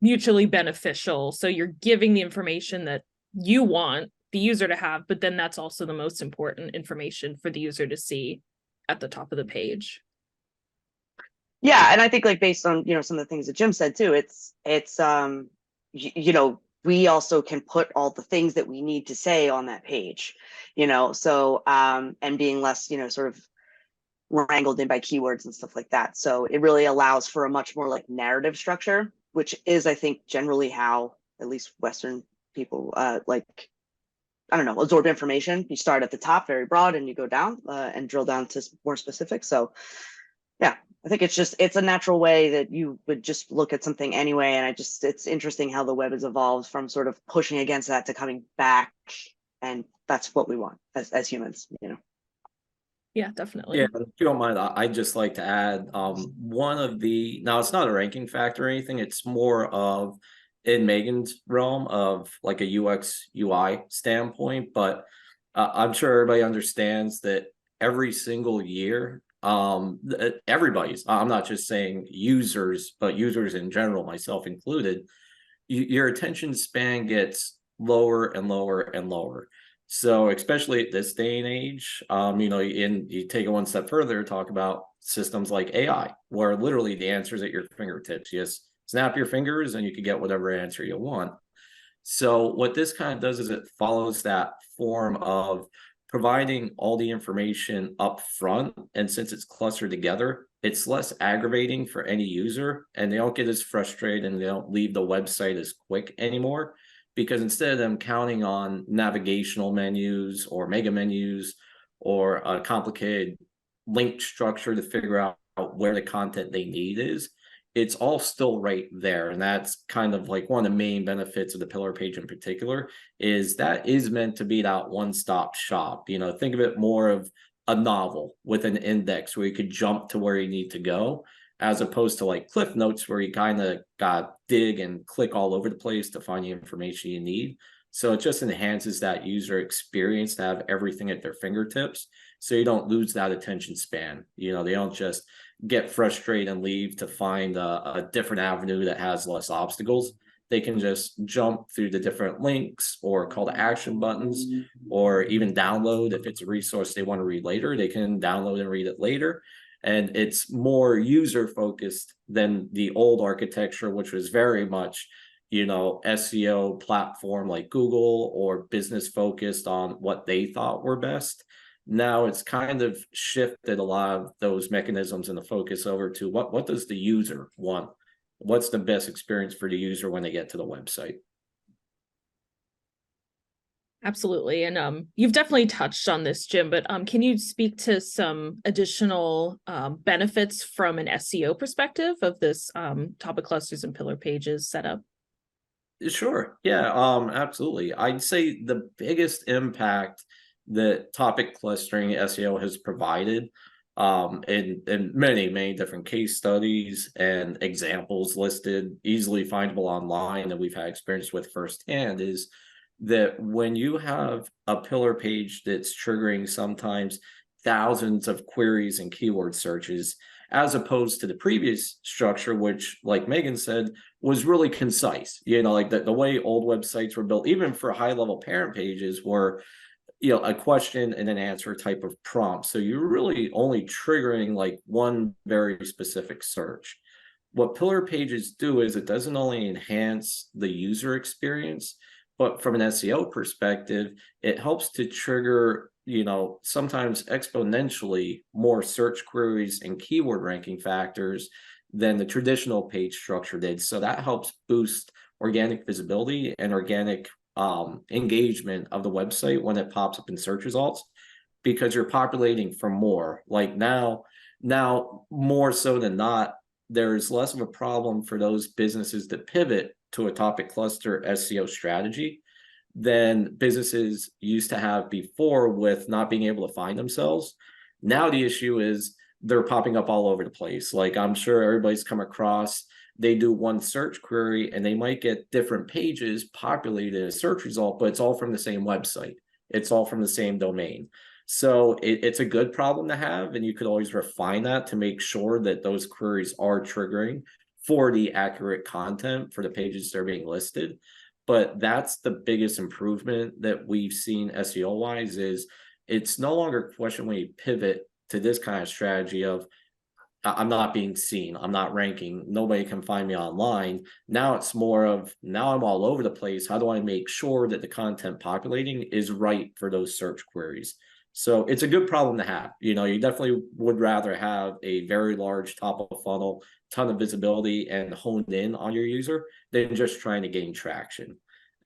mutually beneficial. So you're giving the information that you want the user to have, but then that's also the most important information for the user to see at the top of the page. Yeah, and I think like based on, some of the things that Jim said too, we also can put all the things that we need to say on that page, so and being less, sort of wrangled in by keywords and stuff like that. So it really allows for a much more like narrative structure, which is, I think, generally how at least Western people like, I don't know, absorb information. You start at the top, very broad, and you go down and drill down to more specific. So yeah, I think it's a natural way that you would just look at something anyway. And it's interesting how the web has evolved from sort of pushing against that to coming back. And that's what we want as humans. Yeah, Yeah, definitely. if you don't mind, I'd just like to add one of the, now it's not a ranking factor or anything, it's more of in Megan's realm of like a UX UI standpoint, but I'm sure everybody understands that every single year, everybody's, I'm not just saying users, but users in general, myself included, your attention span gets lower and lower and lower. So especially at this day and age, you take it one step further, talk about systems like AI, where literally the answer is at your fingertips. You just snap your fingers and you can get whatever answer you want. So what this kind of does is it follows that form of providing all the information up front. And since it's clustered together, it's less aggravating for any user and they don't get as frustrated and they don't leave the website as quick anymore. Because instead of them counting on navigational menus or mega menus or a complicated link structure to figure out where the content they need is, it's all still right there. And that's kind of like one of the main benefits of the pillar page in particular, is that is meant to be that one-stop shop. Think of it more of a novel with an index where you could jump to where you need to go, as opposed to like Cliff Notes where you kind of got dig and click all over the place to find the information you need. So it just enhances that user experience to have everything at their fingertips, so you don't lose that attention span. They don't just get frustrated and leave to find a different avenue that has less obstacles. They can just jump through the different links or call to action buttons, or even download. If it's a resource they want to read later, they can download and read it later. And it's more user focused than the old architecture, which was very much, SEO platform like Google, or business focused on what they thought were best. Now it's kind of shifted a lot of those mechanisms and the focus over to what does the user want? What's the best experience for the user when they get to the website? Absolutely. And you've definitely touched on this, Jim, but can you speak to some additional benefits from an SEO perspective of this topic clusters and pillar pages setup? Sure. Yeah, absolutely. I'd say the biggest impact that topic clustering SEO has provided, in many, many different case studies and examples listed, easily findable online that we've had experience with firsthand, is that when you have a pillar page that's triggering sometimes thousands of queries and keyword searches, as opposed to the previous structure, which, like Megan said, was really concise. Like the way old websites were built, even for high level parent pages, were a question and an answer type of prompt. So you're really only triggering like one very specific search. What pillar pages do is it doesn't only enhance the user experience, but from an SEO perspective, it helps to trigger, sometimes exponentially more search queries and keyword ranking factors than the traditional page structure did. So that helps boost organic visibility and organic engagement of the website when it pops up in search results, because you're populating for more. Like now more so than not, there's less of a problem for those businesses that pivot to a topic cluster SEO strategy than businesses used to have before, with not being able to find themselves. Now the issue is they're popping up all over the place. Like I'm sure everybody's come across, they do one search query and they might get different pages populated as a search result, but it's all from the same website. It's all from the same domain. So it's a good problem to have, and you could always refine that to make sure that those queries are triggering for the accurate content for the pages that are being listed. But that's the biggest improvement that we've seen SEO wise, is it's no longer a question when you pivot to this kind of strategy of I'm not being seen, I'm not ranking, nobody can find me online. Now it's more of, now I'm all over the place. How do I make sure that the content populating is right for those search queries? So it's a good problem to have. You know, you definitely would rather have a very large top of funnel, ton of visibility and honed in on your user than just trying to gain traction.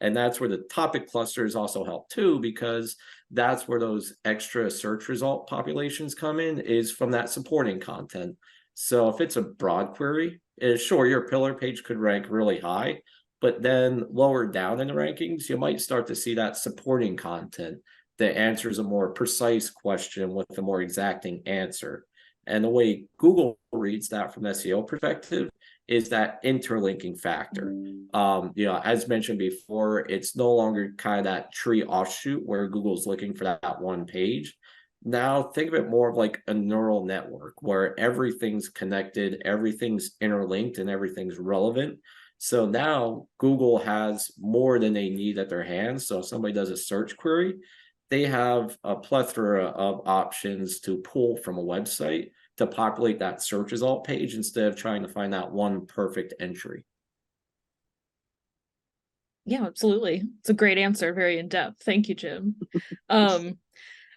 And that's where the topic clusters also help too, because that's where those extra search result populations come in, is from that supporting content. So if it's a broad query, sure, your pillar page could rank really high, but then lower down in the rankings, you might start to see that supporting content that answers a more precise question with a more exacting answer. And the way Google reads that from SEO perspective is that interlinking factor. You know, as mentioned before, it's no longer kind of that tree offshoot where Google's looking for that one page. Now think of it more of like a neural network where everything's connected, everything's interlinked, and everything's relevant. So now Google has more than they need at their hands. So if somebody does a search query, they have a plethora of options to pull from a website to populate that search result page instead of trying to find that one perfect entry. Yeah, absolutely. It's a great answer, very in-depth. Thank you, Jim.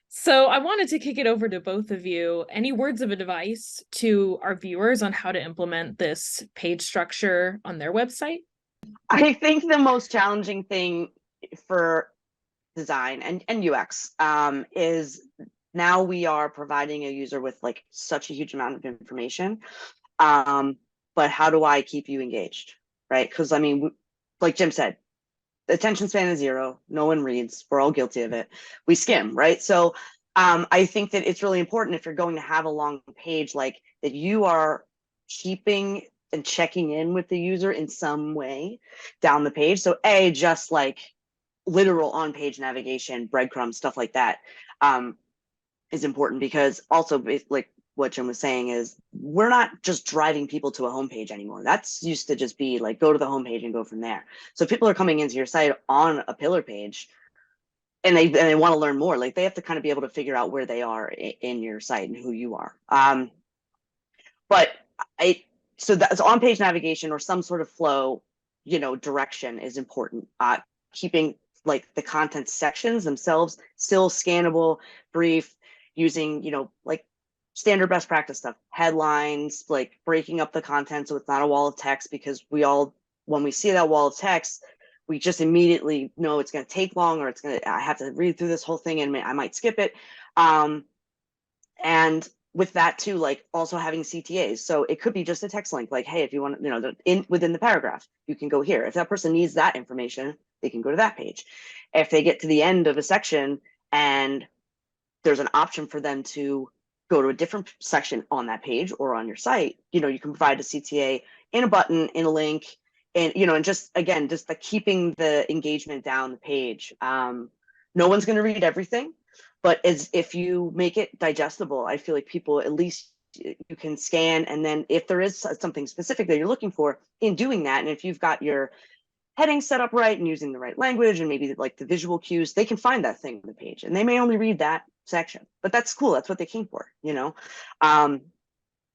So I wanted to kick it over to both of you. Any words of advice to our viewers on how to implement this page structure on their website? I think the most challenging thing for design and UX is now we are providing a user with like such a huge amount of information. But how do I keep you engaged, right? Because I mean, like Jim said, the attention span is 0. No one reads. We're all guilty of it. We skim, right? So I think that it's really important, if you're going to have a long page, like that you are keeping and checking in with the user in some way down the page. So just like literal on-page navigation, breadcrumbs, stuff like that is important, because also like what Jim was saying is we're not just driving people to a homepage anymore. That's used to just be like, go to the homepage and go from there. So if people are coming into your site on a pillar page and they want to learn more, like they have to kind of be able to figure out where they are in your site and who you are. But so that's on-page navigation or some sort of flow, you know, direction is important. Keeping like the content sections themselves still scannable, brief, using, you know, like standard best practice stuff, headlines, like breaking up the content so it's not a wall of text, because we all, when we see that wall of text, we just immediately know it's going to take long, or I have to read through this whole thing and I might skip it. And with that too, like also having CTAs. So it could be just a text link, like, hey, if you want, you know, within the paragraph, you can go here. If that person needs that information, they can go to that page. If they get to the end of a section and there's an option for them to go to a different section on that page or on your site, you know, you can provide a CTA in a button, in a link, and, you know, and just, again, just the keeping the engagement down the page. No one's going to read everything, but as if you make it digestible, I feel like people, at least you can scan. And then if there is something specific that you're looking for in doing that, and if you've got your heading set up right and using the right language and maybe like the visual cues, they can find that thing on the page, and they may only read that section, but that's cool. That's what they came for, you know?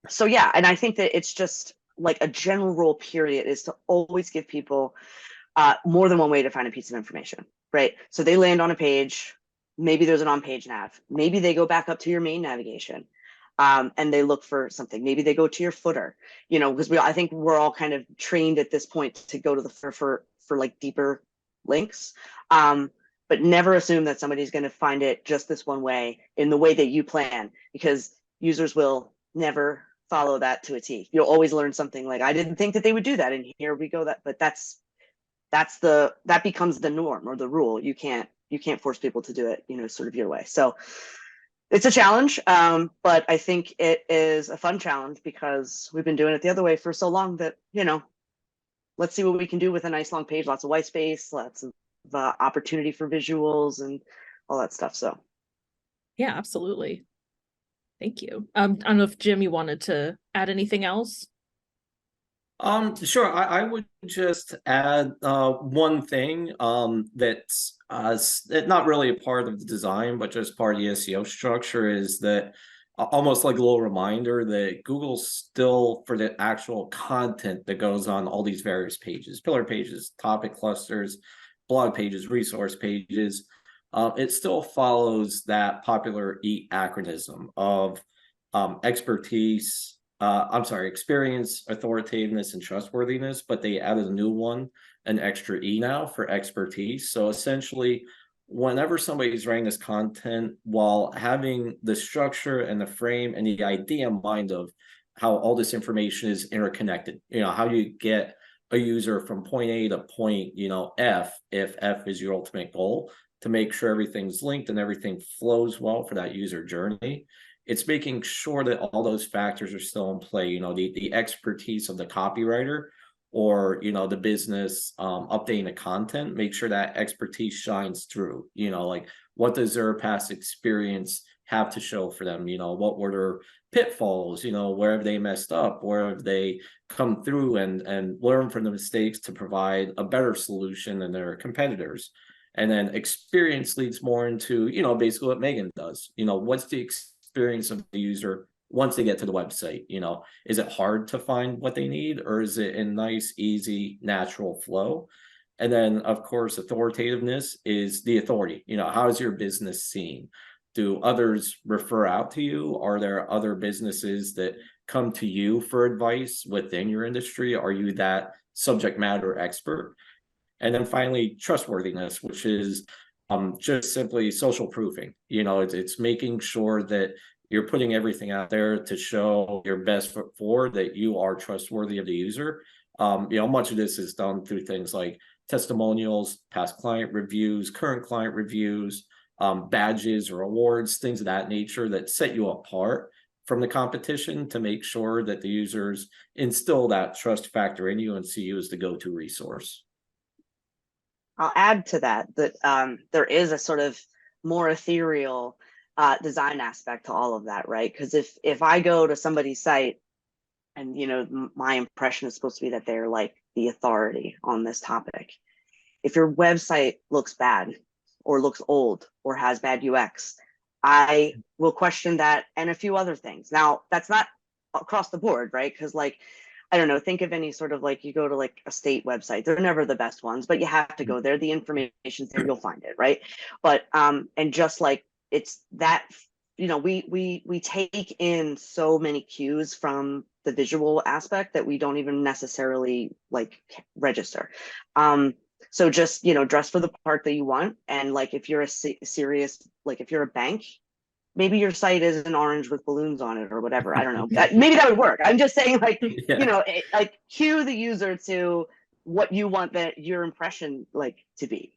So yeah, and I think that it's just like a general rule period is to always give people more than one way to find a piece of information, right? So they land on a page, maybe there's an on-page nav, maybe they go back up to your main navigation and they look for something. Maybe they go to your footer, you know, because I think we're all kind of trained at this point to go to the footer for like deeper links. But never assume that somebody's going to find it just this one way in the way that you plan, because users will never follow that to a T. You'll always learn something like, I didn't think that they would do that, and here we go. But that becomes the norm or the rule. You can't force people to do it, you know, sort of your way. So it's a challenge, but I think it is a fun challenge because we've been doing it the other way for so long that, you know, let's see what we can do with a nice long page, lots of white space, lots of opportunity for visuals and all that stuff. So yeah, absolutely. Thank you. I don't know if Jim, you wanted to add anything else? Sure. I would just add one thing that's not really a part of the design, but just part of the SEO structure is that almost like a little reminder that Google's still for the actual content that goes on all these various pages, pillar pages, topic clusters, blog pages, resource pages. It still follows that popular EAT acronym of expertise, I'm sorry, experience, authoritativeness, and trustworthiness, but they added a new one, an extra E now for expertise. So essentially, whenever somebody's writing this content, while having the structure and the frame and the idea in mind of how all this information is interconnected, how do you get a user from point A to point, F, if F is your ultimate goal, to make sure everything's linked and everything flows well for that user journey. It's making sure that all those factors are still in play, the expertise of the copywriter or the business updating the content, make sure that expertise shines through, like what does their past experience have to show for them, what were their pitfalls, where have they messed up, where have they come through and learn from the mistakes to provide a better solution than their competitors. And then experience leads more into, basically what Megan does, what's the experience of the user once they get to the website. Is it hard to find what they need, or is it a nice, easy, natural flow? And then, of course, authoritativeness is the authority. How is your business seen? Do others refer out to you? Are there other businesses that come to you for advice within your industry? Are you that subject matter expert? And then finally, trustworthiness, which is just simply social proofing. It's making sure that you're putting everything out there to show your best foot forward, that you are trustworthy of the user. Much of this is done through things like testimonials, past client reviews, current client reviews, badges or awards, things of that nature that set you apart from the competition to make sure that the users instill that trust factor in you and see you as the go-to resource. I'll add to that there is a sort of more ethereal design aspect to all of that, right? Because if I go to somebody's site and my impression is supposed to be that they're like the authority on this topic, if your website looks bad or looks old or has bad UX, I will question that and a few other things. Now, that's not across the board, right? Because I don't know, think of any sort of you go to a state website. They're never the best ones, but you have to go there. The information's there, you'll find it, right? But and just it's that, we take in so many cues from the visual aspect that we don't even necessarily register. So just, dress for the part that you want. And if you're a serious, if you're a bank, maybe your site is an orange with balloons on it or whatever. I don't know. Maybe that would work. I'm just saying yeah. Cue the user to what you want your impression to be.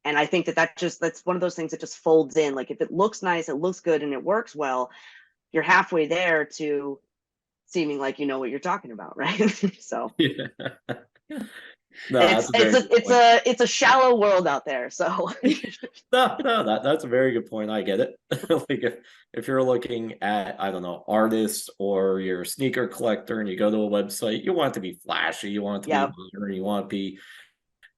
And I think that's one of those things that just folds in. If it looks nice, it looks good and it works well, you're halfway there to seeming like you know what you're talking about, right? So yeah. No, it's a shallow world out there. So no, that's a very good point. I get it. If you're looking at, I don't know, artists or you're a sneaker collector and you go to a website, you want it to be flashy, you want it to be modern, you want it to be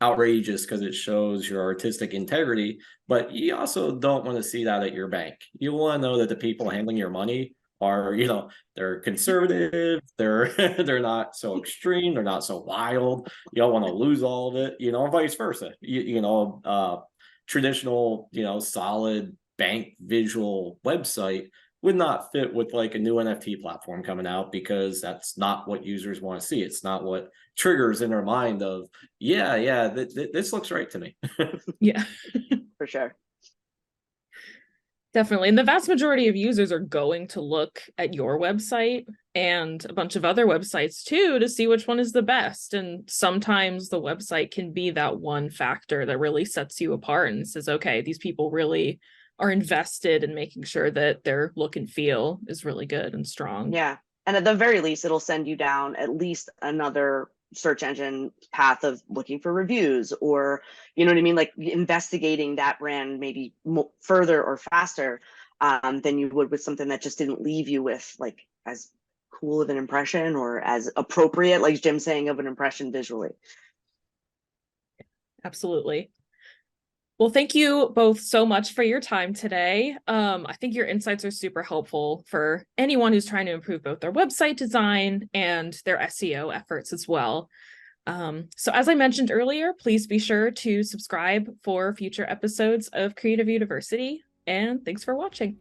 outrageous because it shows your artistic integrity, but you also don't want to see that at your bank. You want to know that the people handling your money are, they're conservative, they're not so extreme, they're not so wild. You don't want to lose all of it, and vice versa. Traditional, solid bank visual website would not fit with a new NFT platform coming out, because that's not what users want to see. It's not what triggers in their mind of, this looks right to me. Yeah, for sure. Definitely. And the vast majority of users are going to look at your website and a bunch of other websites too to see which one is the best. And sometimes the website can be that one factor that really sets you apart and says, okay, these people really are invested in making sure that their look and feel is really good and strong. Yeah. And at the very least, it'll send you down at least another search engine path of looking for reviews, or you know what I mean, investigating that brand maybe further or faster than you would with something that just didn't leave you with as cool of an impression or as appropriate, like Jim's saying, of an impression visually. Absolutely. Well, thank you both so much for your time today. I think your insights are super helpful for anyone who's trying to improve both their website design and their SEO efforts as well. So as I mentioned earlier, please be sure to subscribe for future episodes of Creative University, and thanks for watching.